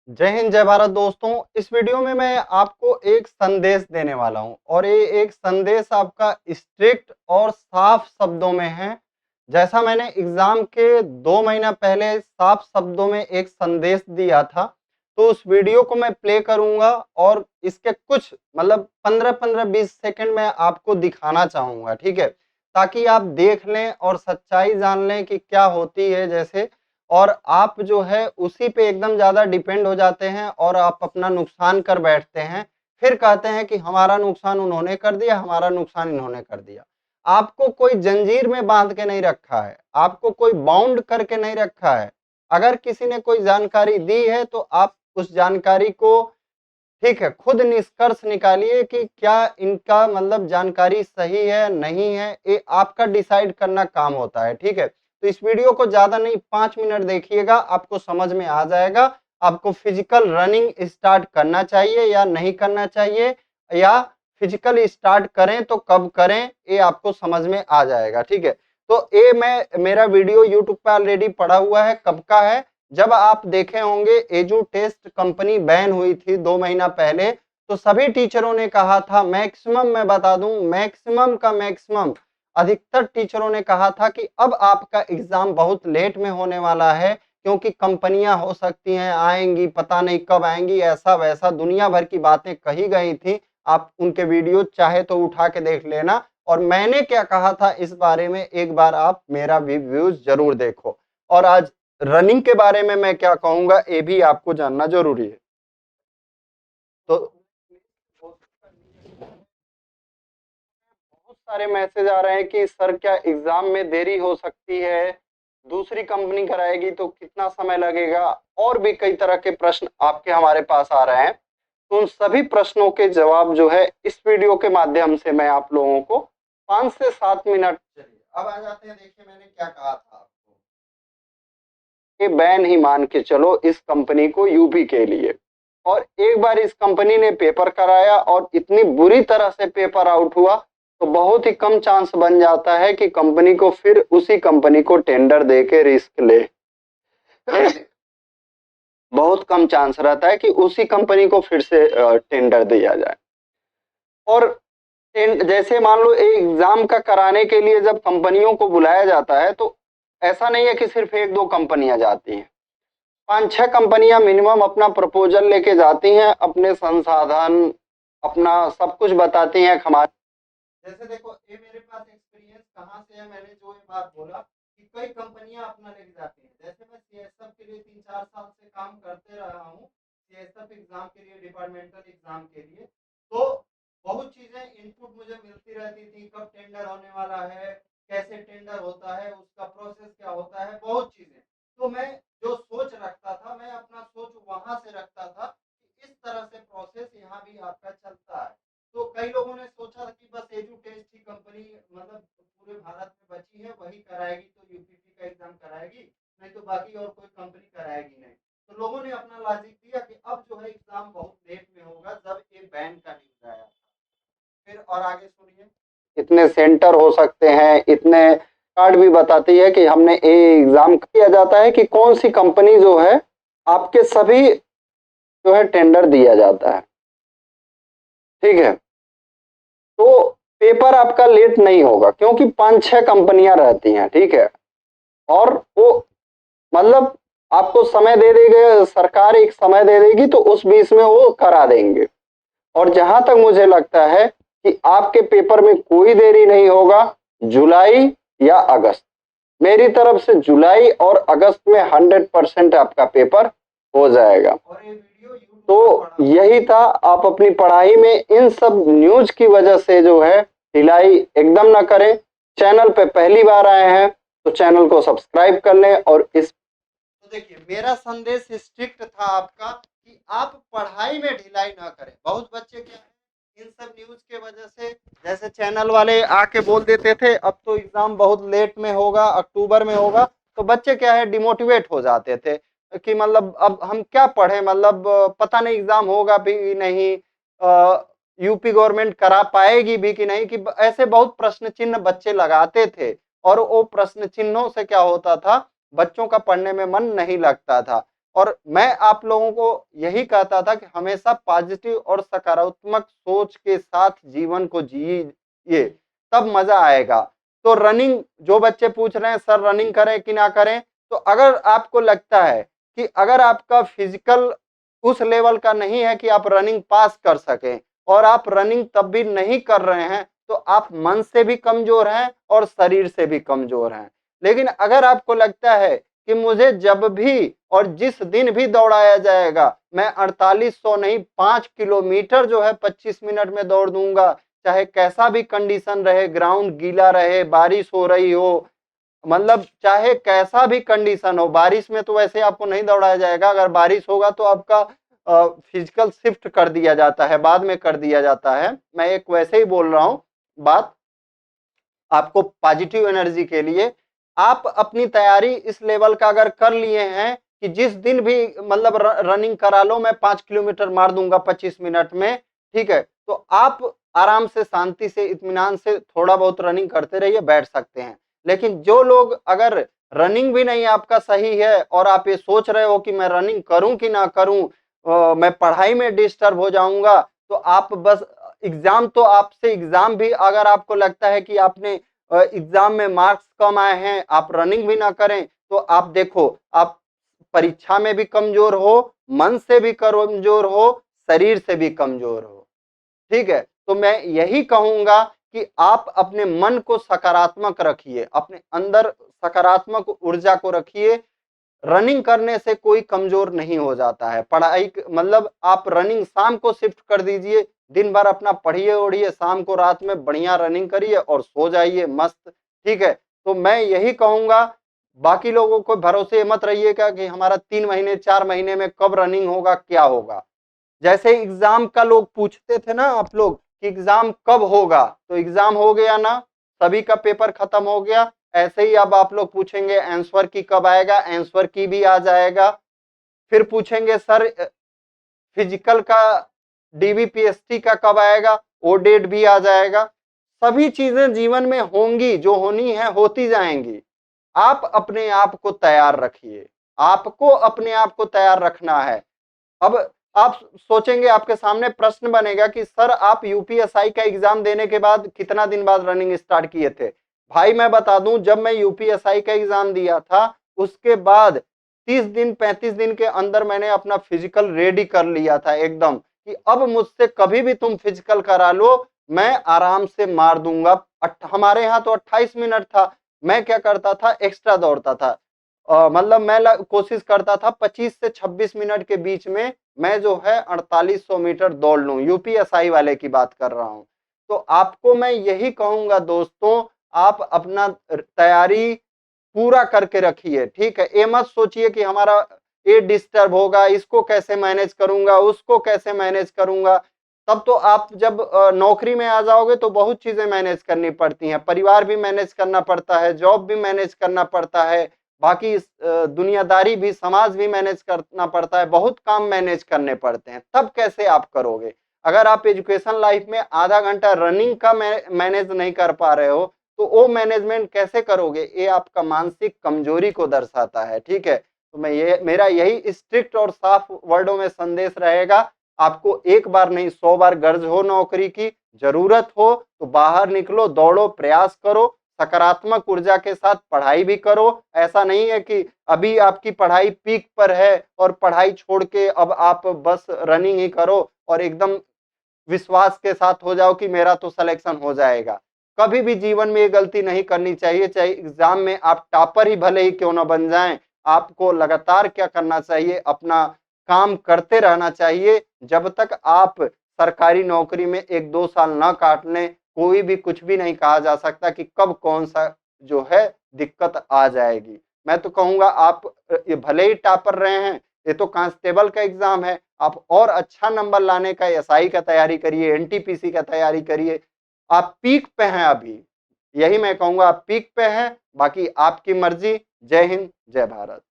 जय हिंद जय भारत दोस्तों। इस वीडियो में मैं आपको एक संदेश देने वाला हूं और ये एक संदेश आपका स्ट्रिक्ट और साफ शब्दों में है। जैसा मैंने एग्जाम के 2 महीना पहले साफ शब्दों में एक संदेश दिया था, तो उस वीडियो को मैं प्ले करूंगा और इसके कुछ 15-15-20 सेकंड में आपको दिखाना चाहूंगा, ठीक है, ताकि आप देख लें और सच्चाई जान लें कि क्या होती है। जैसे और आप जो है उसी पे एकदम ज़्यादा डिपेंड हो जाते हैं और आप अपना नुकसान कर बैठते हैं। फिर कहते हैं कि हमारा नुकसान उन्होंने कर दिया, हमारा नुकसान इन्होंने कर दिया। आपको कोई जंजीर में बांध के नहीं रखा है, आपको कोई बाउंड करके नहीं रखा है। अगर किसी ने कोई जानकारी दी है तो आप उस जानकारी को, ठीक है, खुद निष्कर्ष निकालिए कि क्या इनका जानकारी सही है नहीं है। ये आपका डिसाइड करना काम होता है, ठीक है। तो इस वीडियो को ज्यादा नहीं 5 मिनट देखिएगा, आपको समझ में आ जाएगा। आपको फिजिकल रनिंग स्टार्ट करना चाहिए या नहीं करना चाहिए, या फिजिकल स्टार्ट करें तो कब करें, ये आपको समझ में आ जाएगा, ठीक है। तो ये मेरा वीडियो यूट्यूब पे ऑलरेडी पड़ा हुआ है। कब का है? जब आप देखे होंगे एजू टेस्ट कंपनी बैन हुई थी 2 महीना पहले, तो सभी टीचरों ने कहा था, मैक्सिमम मैं बता दूं, मैक्सिमम का मैक्सिमम अधिकतर टीचरों ने कहा था कि अब आपका एग्जाम बहुत लेट में होने वाला है, क्योंकि कंपनियां हो सकती हैं आएंगी, पता नहीं कब आएंगी, ऐसा वैसा दुनिया भर की बातें कही गई थी। आप उनके वीडियो चाहे तो उठा के देख लेना। और मैंने क्या कहा था इस बारे में, एक बार आप मेरा भी व्यूज जरूर देखो। और आज रनिंग के बारे में मैं क्या कहूंगा ये भी आपको जानना जरूरी है। तो बहुत सारे मैसेज आ रहे हैं कि सर क्या एग्जाम में देरी हो सकती है, दूसरी कंपनी कराएगी तो कितना समय लगेगा, और भी कई तरह के प्रश्न आपके हमारे पास आ रहे हैं। तो उन सभी प्रश्नों के जवाब जो है इस वीडियो के माध्यम से मैं आप लोगों को 5 से 7 मिनट, चलिए अब आ जाते हैं। देखिए मैंने क्या कहा था आपको, ये बैन ही मान के चलो इस कंपनी को यूपी के लिए। और एक बार इस कंपनी ने पेपर कराया और इतनी बुरी तरह से पेपर आउट हुआ, तो बहुत ही कम चांस बन जाता है कि कंपनी को फिर उसी कंपनी को टेंडर दे के रिस्क ले। बहुत कम चांस रहता है कि उसी कंपनी को फिर से टेंडर दिया जाए। और जैसे मान लो एग्जाम का कराने के लिए जब कंपनियों को बुलाया जाता है, तो ऐसा नहीं है कि सिर्फ एक दो कंपनियां जाती हैं, 5-6 कंपनियां मिनिमम अपना प्रपोजल लेके जाती हैं, अपने संसाधन अपना सब कुछ बताती हैं हमारे। जैसे देखो ये मेरे पास एक्सपीरियंस कहाँ से है, मैंने जो ये बात बोला कि कई कंपनियां अपना लेके जाती हैं। जैसे मैं सीएसएफ के लिए 3-4 साल से काम करते रहा हूँ, सीएसएफ एग्जाम के लिए, डिपार्टमेंटल एग्जाम के लिए, तो बहुत चीजें इनपुट मुझे मिलती रहती थी, कब टेंडर होने वाला है, कैसे टेंडर होता है, उसका प्रोसेस क्या होता है, बहुत चीजें। तो मैं जो सोच रखता था, मैं अपना सोच वहां से रखता था कि इस तरह से प्रोसेस यहाँ भी आपका चलता है। तो कई लोगों ने सोचा कि बस एजू टेस्ट ही कंपनी पूरे भारत में बची है, वही कराएगी, तो यूपीपी का एग्जाम कराएगी, नहीं तो बाकी और कोई कंपनी कराएगी नहीं। तो लोगों ने अपना लॉजिक दिया कि अब जो है एग्जाम बहुत लेट में होगा, जब ये बैन का न्यूज आया। फिर और आगे सुनिए, इतने सेंटर हो सकते हैं, इतने कार्ड भी बताती है कि हमने ये एग्जाम किया जाता है कि कौन सी कंपनी जो है आपके सभी जो है टेंडर दिया जाता है, ठीक है। तो पेपर आपका लेट नहीं होगा क्योंकि 5-6 कंपनियां रहती हैं, ठीक है। और वो मतलब आपको समय दे देगी सरकार, एक समय दे देगी, तो उस बीच में वो करा देंगे। और जहां तक मुझे लगता है कि आपके पेपर में कोई देरी नहीं होगा, जुलाई या अगस्त, मेरी तरफ से जुलाई और अगस्त में 100% आपका पेपर हो जाएगा। तो यही था, आप अपनी पढ़ाई में इन सब न्यूज की वजह से जो है ढिलाई एकदम ना करें। चैनल पे पहली बार आए हैं तो चैनल को सब्सक्राइब कर लें। और इस, तो देखिए मेरा संदेश स्ट्रिक्ट था आपका कि आप पढ़ाई में ढिलाई ना करें। बहुत बच्चे क्या है, इन सब न्यूज के वजह से, जैसे चैनल वाले आके बोल देते थे अब तो एग्जाम बहुत लेट में होगा, अक्टूबर में होगा, तो बच्चे क्या है डिमोटिवेट हो जाते थे कि अब हम क्या पढ़े, पता नहीं एग्जाम होगा भी नहीं, यूपी गवर्नमेंट करा पाएगी भी कि नहीं, कि ऐसे बहुत प्रश्न चिन्ह बच्चे लगाते थे। और वो प्रश्न चिन्हों से क्या होता था, बच्चों का पढ़ने में मन नहीं लगता था। और मैं आप लोगों को यही कहता था कि हमेशा पॉजिटिव और सकारात्मक सोच के साथ जीवन को जिए, तब मजा आएगा। तो रनिंग, जो बच्चे पूछ रहे हैं सर रनिंग करें कि ना करें, तो अगर आपको लगता है कि अगर आपका फिजिकल उस लेवल का नहीं है कि आप रनिंग पास कर सकें और आप रनिंग तब भी नहीं कर रहे हैं, तो आप मन से भी कमजोर हैं और शरीर से भी कमजोर हैं। लेकिन अगर आपको लगता है कि मुझे जब भी और जिस दिन भी दौड़ाया जाएगा, मैं 4800 नहीं 5 किलोमीटर जो है 25 मिनट में दौड़ दूंगा, चाहे कैसा भी कंडीशन रहे, ग्राउंड गीला रहे, बारिश हो रही हो, मतलब चाहे कैसा भी कंडीशन हो। बारिश में तो वैसे आपको नहीं दौड़ाया जाएगा, अगर बारिश होगा तो आपका फिजिकल शिफ्ट कर दिया जाता है, बाद में कर दिया जाता है। मैं एक वैसे ही बोल रहा हूं बात आपको पॉजिटिव एनर्जी के लिए। आप अपनी तैयारी इस लेवल का अगर कर लिए हैं कि जिस दिन भी मतलब रनिंग करा लो, मैं 5 किलोमीटर मार दूंगा 25 मिनट में, ठीक है, तो आप आराम से शांति से इत्मीनान से थोड़ा बहुत रनिंग करते रहिए, बैठ सकते हैं। लेकिन जो लोग अगर रनिंग भी नहीं आपका सही है और आप ये सोच रहे हो कि मैं रनिंग करूं कि ना करूं, मैं पढ़ाई में डिस्टर्ब हो जाऊंगा, तो आप बस एग्जाम, तो आपसे एग्जाम भी अगर आपको लगता है कि आपने एग्जाम में मार्क्स कम आए हैं, आप रनिंग भी ना करें, तो आप देखो आप परीक्षा में भी कमजोर हो, मन से भी कमजोर हो, शरीर से भी कमजोर हो। ठीक है, तो मैं यही कहूंगा कि आप अपने मन को सकारात्मक रखिए, अपने अंदर सकारात्मक ऊर्जा को रखिए। रनिंग करने से कोई कमजोर नहीं हो जाता है। पढ़ाई मतलब आप रनिंग शाम को शिफ्ट कर दीजिए, दिन भर अपना पढ़िए ओढ़िए, शाम को रात में बढ़िया रनिंग करिए और सो जाइए मस्त। ठीक है, तो मैं यही कहूंगा, बाकी लोगों को भरोसे मत रहिएगा कि हमारा 3 महीने 4 महीने में कब रनिंग होगा क्या होगा। जैसे एग्जाम का लोग पूछते थे ना आप लोग कि एग्जाम कब होगा, तो एग्जाम हो गया ना, सभी का पेपर खत्म हो गया। ऐसे ही अब आप लोग पूछेंगे आंसर की कब आएगा, आंसर की भी आ जाएगा। फिर पूछेंगे सर फिजिकल का डीबीपीएसटी का कब आएगा, वो डेट भी आ जाएगा। सभी चीजें जीवन में होंगी, जो होनी है होती जाएंगी। आप अपने आप को तैयार रखिए, आपको अपने आप को तैयार रखना है। अब आप सोचेंगे, आपके सामने प्रश्न बनेगा कि सर आप यूपीएसआई का एग्जाम देने के बाद कितना दिन बाद रनिंग स्टार्ट किए थे। भाई मैं बता दूं, जब मैं यूपीएसआई का एग्जाम दिया था उसके बाद 30 दिन 35 दिन के अंदर मैंने अपना फिजिकल रेडी कर लिया था एकदम, कि अब मुझसे कभी भी तुम फिजिकल करा लो, मैं आराम से मार दूंगा। हमारे यहाँ तो 28 मिनट था, मैं क्या करता था एक्स्ट्रा दौड़ता था। मतलब मैं कोशिश करता था 25 से 26 मिनट के बीच में मैं जो है 4800 मीटर दौड़ लूं, यूपीएसआई वाले की बात कर रहा हूं। तो आपको मैं यही कहूंगा दोस्तों, आप अपना तैयारी पूरा करके रखिए। ठीक है, ये मत सोचिए कि हमारा ये डिस्टर्ब होगा, इसको कैसे मैनेज करूंगा, उसको कैसे मैनेज करूंगा। तब तो आप जब नौकरी में आ जाओगे तो बहुत चीजें मैनेज करनी पड़ती हैं, परिवार भी मैनेज करना पड़ता है, जॉब भी मैनेज करना पड़ता है, बाकी दुनियादारी भी, समाज भी मैनेज करना पड़ता है, बहुत काम मैनेज करने पड़ते हैं। तब कैसे आप करोगे? अगर आप एजुकेशन लाइफ में आधा घंटा रनिंग का मैनेज नहीं कर पा रहे हो, तो वो मैनेजमेंट कैसे करोगे? ये आपका मानसिक कमजोरी को दर्शाता है। ठीक है, तो मैं ये मेरा यही स्ट्रिक्ट और साफ वर्डों में संदेश रहेगा, आपको एक बार नहीं 100 बार गर्ज हो नौकरी की, जरूरत हो तो बाहर निकलो, दौड़ो, प्रयास करो, सकारात्मक ऊर्जा के साथ पढ़ाई भी करो। ऐसा नहीं है कि अभी आपकी पढ़ाई पीक पर है और पढ़ाई छोड़ के अब आप बस रनिंग ही करो और एकदम विश्वास के साथ हो जाओ कि मेरा तो सिलेक्शन हो जाएगा। कभी भी जीवन में ये गलती नहीं करनी चाहिए, चाहे एग्जाम में आप टॉपर ही भले ही क्यों ना बन जाएं। आपको लगातार क्या करना चाहिए, अपना काम करते रहना चाहिए। जब तक आप सरकारी नौकरी में 1-2 साल ना काट लें, कोई भी कुछ भी नहीं कहा जा सकता कि कब कौन सा जो है दिक्कत आ जाएगी। मैं तो कहूंगा आप ये भले ही टॉपर रहे हैं, ये तो कांस्टेबल का एग्जाम है, आप और अच्छा नंबर लाने का एसआई का तैयारी करिए, एनटीपीसी का तैयारी करिए। आप पीक पे हैं अभी, यही मैं कहूंगा, आप पीक पे हैं। बाकी आपकी मर्जी। जय हिंद, जय भारत।